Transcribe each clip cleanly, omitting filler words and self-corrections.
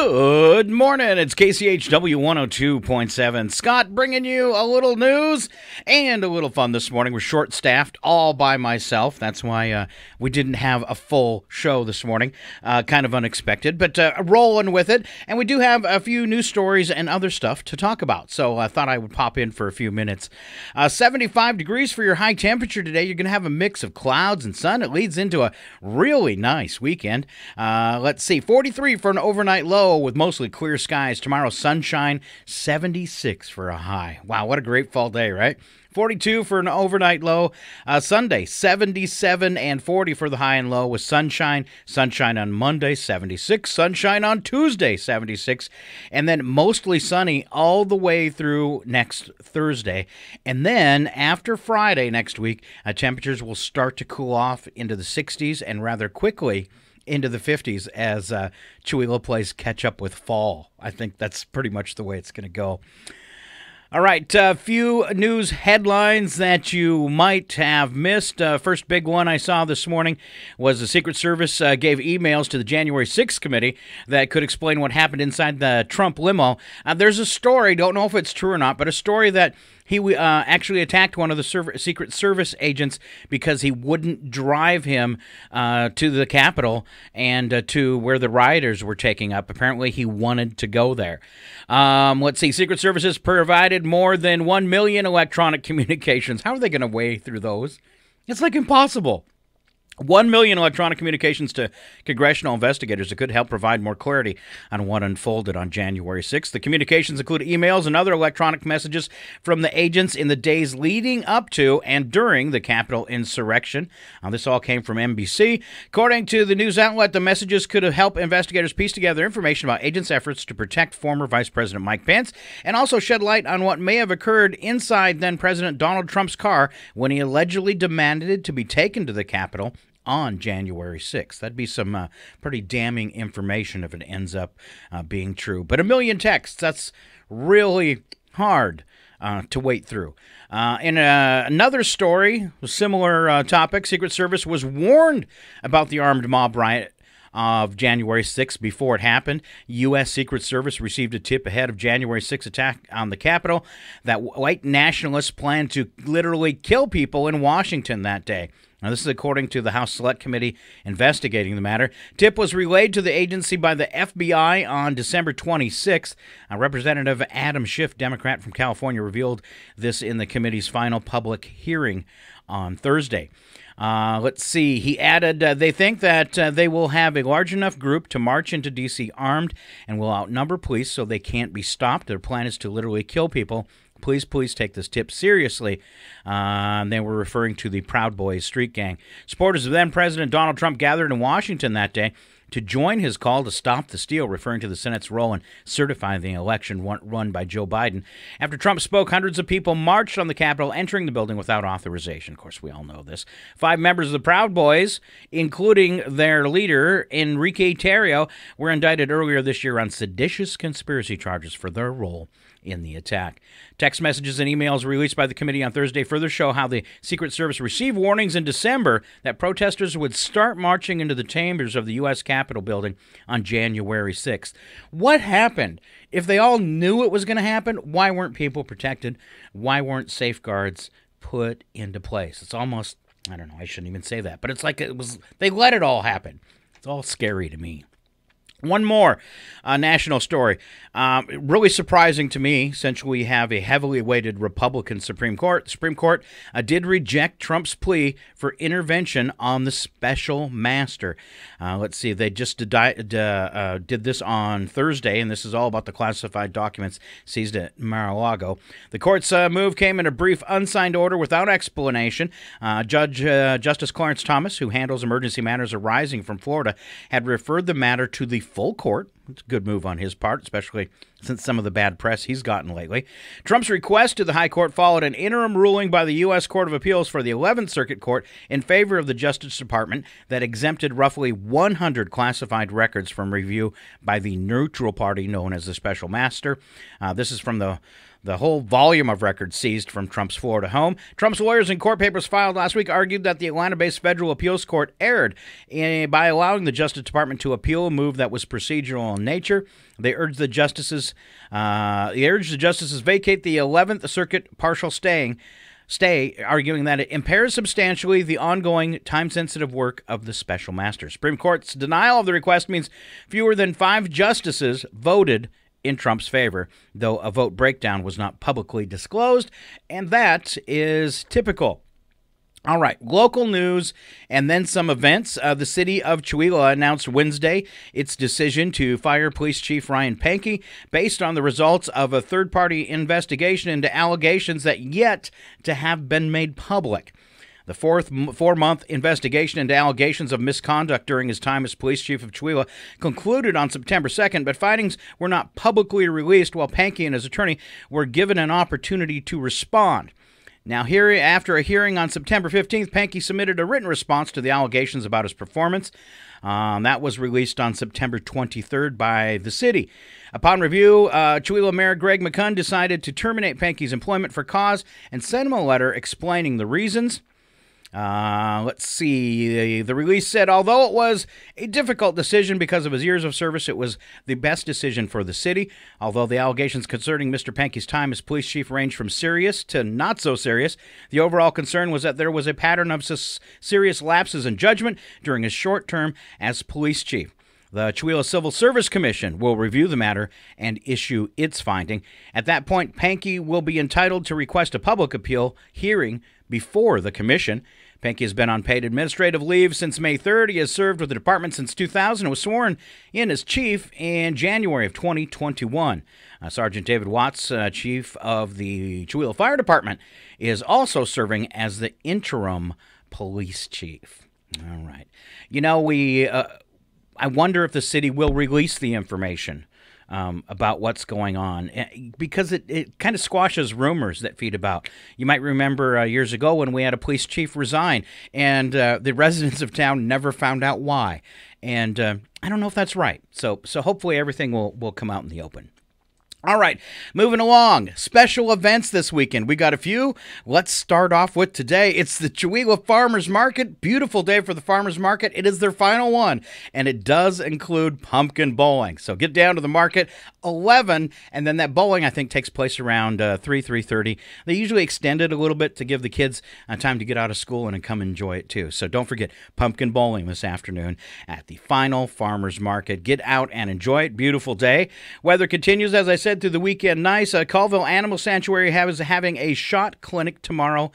Good morning. It's KCHW 102.7. Scott bringing you a little news and a little fun this morning. We're short-staffed all by myself. That's why we didn't have a full show this morning. Kind of unexpected, but rolling with it. And we do have a few news stories and other stuff to talk about. So I thought I would pop in for a few minutes. 75 degrees for your high temperature today. You're going to have a mix of clouds and sun. It leads into a really nice weekend. Let's see, 43 for an overnight low with mostly clear skies. Tomorrow, sunshine, 76 for a high. Wow, what a great fall day, right? 42 for an overnight low. Sunday, 77 and 40 for the high and low with sunshine. Sunshine on Monday, 76. Sunshine on Tuesday, 76. And then mostly sunny all the way through next Thursday. And then after Friday next week, temperatures will start to cool off into the 60s and rather quickly into the 50s as Chewelah plays catch up with fall. I think that's pretty much the way it's going to go. All right, a few news headlines that you might have missed. First big one I saw this morning was the Secret Service gave emails to the January 6th committee that could explain what happened inside the Trump limo. There's a story, don't know if it's true or not, but a story that he actually attacked one of the Secret Service agents because he wouldn't drive him to the Capitol and to where the rioters were taking up. Apparently, he wanted to go there. Let's see. Secret Service has provided more than 1 million electronic communications. How are they going to weigh through those? It's like impossible. 1 million electronic communications to congressional investigators that could help provide more clarity on what unfolded on January 6th. The communications include emails and other electronic messages from the agents in the days leading up to and during the Capitol insurrection. This all came from NBC. According to the news outlet, the messages could help investigators piece together information about agents' efforts to protect former Vice President Mike Pence and also shed light on what may have occurred inside then-President Donald Trump's car when he allegedly demanded it to be taken to the Capitol on January 6th. That'd be some pretty damning information if it ends up being true. But 1 million texts, that's really hard to wait through. In another story, a similar topic, Secret Service was warned about the armed mob riot of January 6th before it happened. U.S. Secret Service received a tip ahead of January 6th attack on the Capitol that white nationalists planned to literally kill people in Washington that day. Now, this is according to the House Select Committee investigating the matter. Tip was relayed to the agency by the FBI on December 26th. Representative Adam Schiff, Democrat from California, revealed this in the committee's final public hearing on Thursday. Let's see. He added, they think that they will have a large enough group to march into D.C. armed and will outnumber police so they can't be stopped. Their plan is to literally kill people. Please take this tip seriously. They were referring to the Proud Boys street gang. Supporters of then-President Donald Trump gathered in Washington that day to join his call to stop the steal, referring to the Senate's role in certifying the election run by Joe Biden. After Trump spoke, hundreds of people marched on the Capitol, entering the building without authorization. Of course, we all know this. 5 members of the Proud Boys, including their leader, Enrique Tarrio, were indicted earlier this year on seditious conspiracy charges for their role in the attack. Text messages and emails released by the committee on Thursday further show how the Secret Service received warnings in December that protesters would start marching into the chambers of the U.S. Capitol building on January 6th. What happened? If they all knew it was going to happen, why weren't people protected? Why weren't safeguards put into place? It's almost, I don't know, I shouldn't even say that, but it's like they let it all happen. It's all scary to me. One more national story. Really surprising to me, since we have a heavily weighted Republican Supreme Court. The Supreme Court did reject Trump's plea for intervention on the special master. Let's see, they just did this on Thursday, and this is all about the classified documents seized at Mar-a-Lago. The court's move came in a brief unsigned order without explanation. Justice Clarence Thomas, who handles emergency matters arising from Florida, had referred the matter to the full court. It's a good move on his part, especially since some of the bad press he's gotten lately. Trump's request to the High Court followed an interim ruling by the U.S. Court of Appeals for the 11th Circuit Court in favor of the Justice Department that exempted roughly 100 classified records from review by the neutral party known as the Special Master. This is from the the whole volume of records seized from Trump's Florida home. Trump's lawyers in court papers filed last week argued that the Atlanta-based federal appeals court erred by allowing the Justice Department to appeal a move that was procedural in nature. They urged the justices vacate the 11th Circuit partial stay, arguing that it impairs substantially the ongoing time-sensitive work of the special master. Supreme Court's denial of the request means fewer than 5 justices voted in Trump's favor, though a vote breakdown was not publicly disclosed, and that is typical. All right, local news and then some events. The city of Chewelah announced Wednesday its decision to fire Police Chief Ryan Pankey based on the results of a third-party investigation into allegations that yet to have been made public. The four-month investigation into allegations of misconduct during his time as police chief of Chewelah concluded on September 2nd, but findings were not publicly released while Pankey and his attorney were given an opportunity to respond. Now, here, after a hearing on September 15th, Pankey submitted a written response to the allegations about his performance. That was released on September 23rd by the city. Upon review, Chewelah Mayor Greg McCunn decided to terminate Pankey's employment for cause and sent him a letter explaining the reasons. Let's see. The release said, although it was a difficult decision because of his years of service, it was the best decision for the city. Although the allegations concerning Mr. Pankey's time as police chief ranged from serious to not so serious, the overall concern was that there was a pattern of serious lapses in judgment during his short term as police chief. The Chewelah Civil Service Commission will review the matter and issue its finding. At that point, Pankey will be entitled to request a public appeal hearing before the commission. Pankey has been on paid administrative leave since May 3rd. He has served with the department since 2000 and was sworn in as chief in January of 2021. Sergeant David Watts, chief of the Chewelah Fire Department, is also serving as the interim police chief. All right. You know, I wonder if the city will release the information about what's going on, because it kind of squashes rumors that feed about. You might remember years ago when we had a police chief resign, and the residents of town never found out why. And I don't know if that's right. So hopefully everything will come out in the open. All right, moving along. Special events this weekend. We got a few. Let's start off with today. It's the Chewelah Farmers Market. Beautiful day for the Farmers Market. It is their final one, and it does include pumpkin bowling. So get down to the market 11, and then that bowling, I think, takes place around 3:30. They usually extend it a little bit to give the kids time to get out of school and come enjoy it too. So don't forget pumpkin bowling this afternoon at the final Farmers Market. Get out and enjoy it. Beautiful day. Weather continues, as I said, through the weekend. Nice. Colville Animal Sanctuary is having a shot clinic tomorrow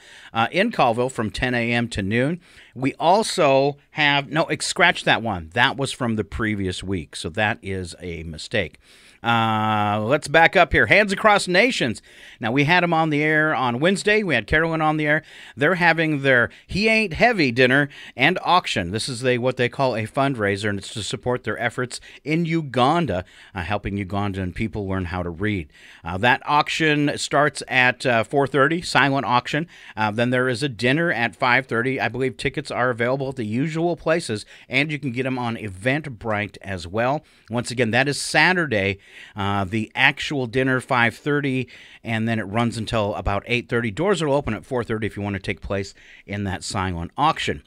in Colville from 10 a.m. to noon. We also have, scratch that one. That was from the previous week, so that is a mistake. Let's back up here. Hands Across Nations. Now, we had them on the air on Wednesday. We had Carolyn on the air. They're having their He Ain't Heavy dinner and auction. This is what they call a fundraiser, and it's to support their efforts in Uganda, helping Ugandan people learn how to read. That auction starts at 4:30, silent auction. Then there is a dinner at 5:30. I believe tickets are available at the usual places, and you can get them on Eventbrite as well. Once again, that is Saturday. The actual dinner 5:30, and then it runs until about 8:30. Doors will open at 4:30 if you want to take place in that silent auction.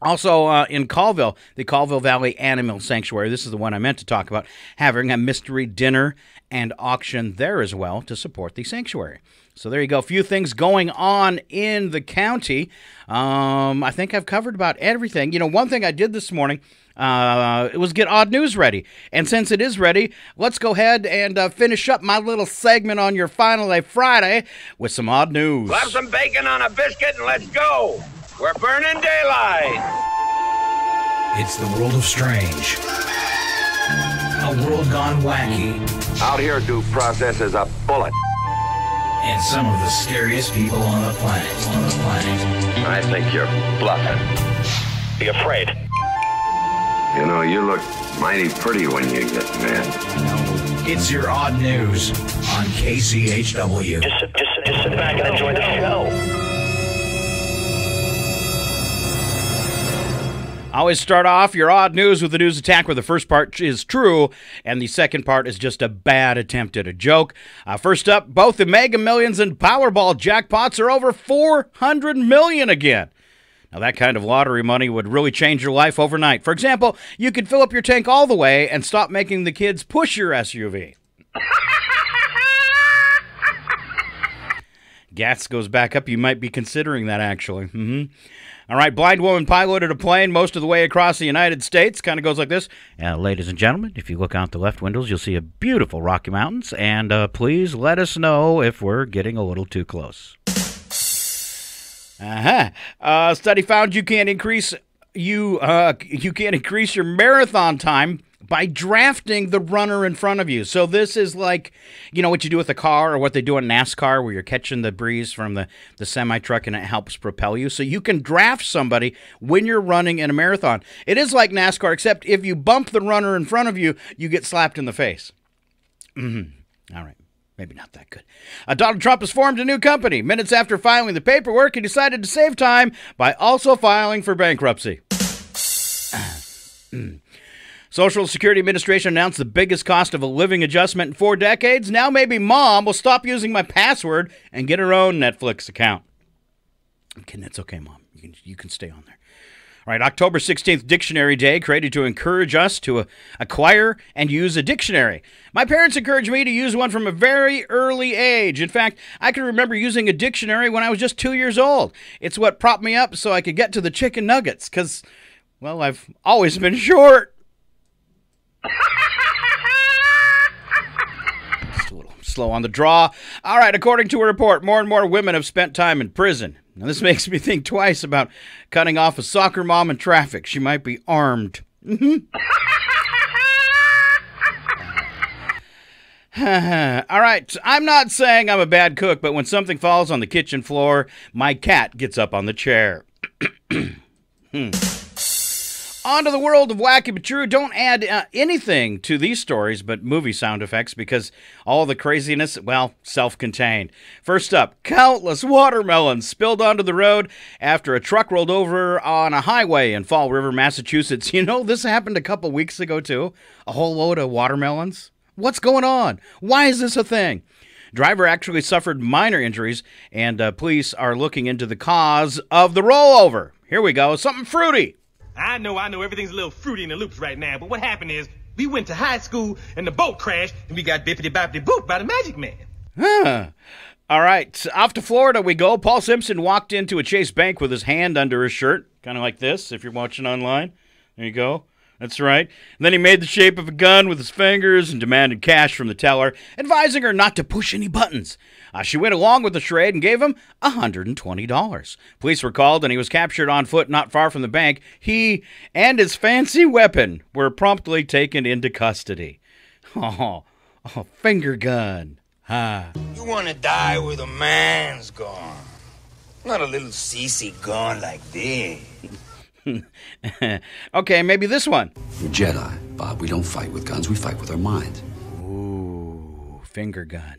Also in Colville, the Colville Valley Animal Sanctuary, this is the one I meant to talk about, having a mystery dinner and auction there as well to support the sanctuary. So there you go. A few things going on in the county. I think I've covered about everything. You know, one thing I did this morning, it was get odd news ready. And since it is ready, let's go ahead and finish up my little segment on your final day Friday with some odd news. Slap some bacon on a biscuit and let's go. We're burning daylight. It's the world of strange. A world gone wacky. Out here, due process is a bullet. And some of the scariest people on the planet. I think you're bluffing. Be afraid. You know, you look mighty pretty when you get mad. It's your odd news on KCHW. Just sit back and enjoy the show. I always start off your odd news with a news attack where the first part is true and the second part is just a bad attempt at a joke. First up, both the Mega Millions and Powerball jackpots are over $400 million again. Now, that kind of lottery money would really change your life overnight. For example, you could fill up your tank all the way and stop making the kids push your SUV. Gas goes back up. You might be considering that, actually. All right, blind woman piloted a plane most of the way across the United States. Kind of goes like this. Ladies and gentlemen, if you look out the left windows, you'll see a beautiful Rocky Mountains. And please let us know if we're getting a little too close. A study found you can't increase your marathon time by drafting the runner in front of you. So this is like, you know, what you do with a car or what they do in NASCAR where you're catching the breeze from the semi-truck and it helps propel you. So you can draft somebody when you're running in a marathon. It is like NASCAR, except if you bump the runner in front of you, you get slapped in the face. All right. Maybe not that good. Donald Trump has formed a new company. Minutes after filing the paperwork, he decided to save time by also filing for bankruptcy. Social Security Administration announced the biggest cost of a living adjustment in 4 decades. Now maybe Mom will stop using my password and get her own Netflix account. I'm kidding. It's okay, Mom. You can stay on there. All right, October 16th, Dictionary Day, created to encourage us to acquire and use a dictionary. My parents encouraged me to use one from a very early age. In fact, I can remember using a dictionary when I was just 2 years old. It's what propped me up so I could get to the chicken nuggets because, well, I've always been short. Just a little slow on the draw. All right, according to a report, more and more women have spent time in prison. Now, this makes me think twice about cutting off a soccer mom in traffic. She might be armed. All right, I'm not saying I'm a bad cook, but when something falls on the kitchen floor, my cat gets up on the chair. On to the world of Wacky Patrol. Don't add anything to these stories but movie sound effects because all the craziness, well, self-contained. First up, countless watermelons spilled onto the road after a truck rolled over on a highway in Fall River, Massachusetts. You know, this happened a couple weeks ago, too. A whole load of watermelons. What's going on? Why is this a thing? Driver actually suffered minor injuries, and police are looking into the cause of the rollover. Here we go. Something fruity. I know everything's a little fruity in the loops right now, but what happened is we went to high school and the boat crashed and we got bippity-boppity-boop by the magic man. All right, off to Florida we go. Paul Simpson walked into a Chase Bank with his hand under his shirt, kind of like this if you're watching online. There you go. That's right. And then he made the shape of a gun with his fingers and demanded cash from the teller, advising her not to push any buttons. She went along with the charade and gave him $120. Police were called and he was captured on foot not far from the bank. He and his fancy weapon were promptly taken into custody. Oh, finger gun. You want to die with a man's gun, not a little CC gun like this. Okay, maybe this one. We're Jedi, Bob. We don't fight with guns. We fight with our minds. Ooh, finger gun.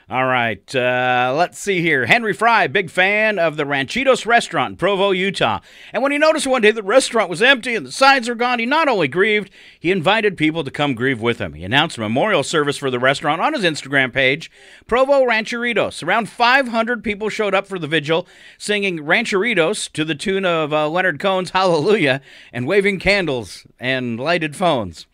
All right, let's see here. Henry Fry, big fan of the Ranchitos restaurant in Provo, Utah. And when he noticed one day the restaurant was empty and the signs were gone, he not only grieved, he invited people to come grieve with him. He announced a memorial service for the restaurant on his Instagram page, Provo Rancheritos. Around 500 people showed up for the vigil, singing Rancheritos to the tune of Leonard Cohen's Hallelujah and waving candles and lighted phones.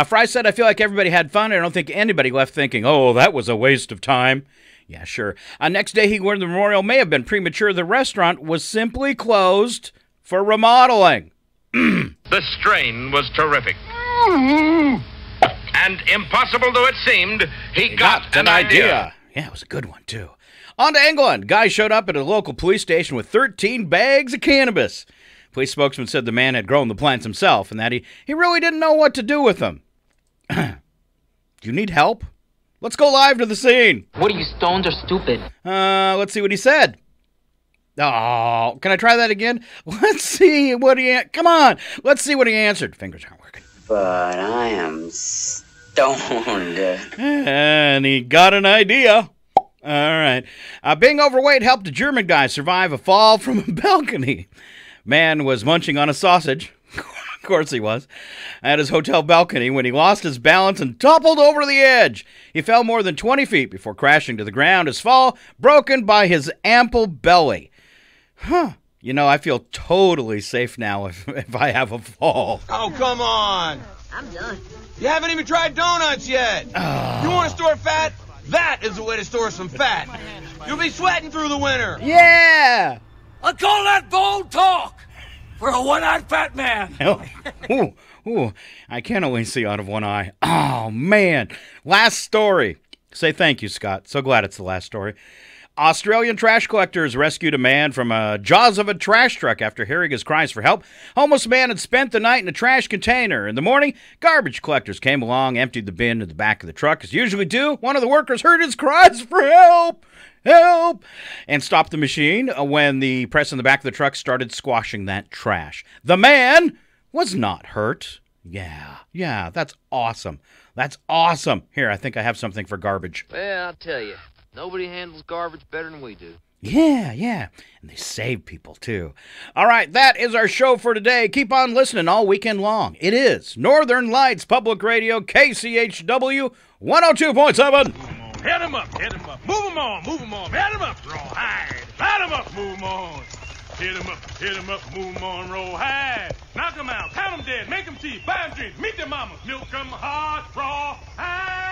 Fry said, I feel like everybody had fun. I don't think anybody left thinking, oh, that was a waste of time. Yeah, sure. Next day, he learned the memorial may have been premature. The restaurant was simply closed for remodeling. The strain was terrific. And impossible though it seemed, he got an idea. Yeah, it was a good one, too. On to England. Guy showed up at a local police station with 13 bags of cannabis. Police spokesman said the man had grown the plants himself and that he really didn't know what to do with them. Do you need help? Let's go live to the scene. What are you, stoned or stupid? Let's see what he said. Oh, can I try that again? Let's see what he... Come on. Let's see what he answered. Fingers aren't working. But I am stoned. And he got an idea. All right. Being overweight helped a German guy survive a fall from a balcony. Man was munching on a sausage. Of course he was. At his hotel balcony when he lost his balance and toppled over the edge. He fell more than 20 feet before crashing to the ground, his fall broken by his ample belly. You know, I feel totally safe now if I have a fall. Oh, come on. I'm done. You haven't even tried donuts yet. You want to store fat? That is the way to store some fat. You'll be sweating through the winter. Yeah! I call that bold talk for a one-eyed fat man. Ooh, I can only see out of one eye. Oh, man. Last story. Say thank you, Scott. So glad it's the last story. Australian trash collectors rescued a man from the jaws of a trash truck after hearing his cries for help. Homeless man had spent the night in a trash container. In the morning, garbage collectors came along, emptied the bin in the back of the truck. As usually do, one of the workers heard his cries for help, and stopped the machine when the press in the back of the truck started squashing that trash. The man was not hurt. Yeah, that's awesome. That's awesome. Here, I think I have something for garbage. Well, I'll tell you. Nobody handles garbage better than we do. Yeah. And they save people, too. All right, that is our show for today. Keep on listening all weekend long. It is Northern Lights Public Radio, KCHW 102.7. Head 'em up. Move 'em on. Head 'em up, roll high. Light 'em up, move 'em on. Hit 'em up, move 'em on, roll high. Knock 'em out, count 'em dead, make 'em teeth, buy 'em drinks, meet their mamas, milk 'em hard, raw, high.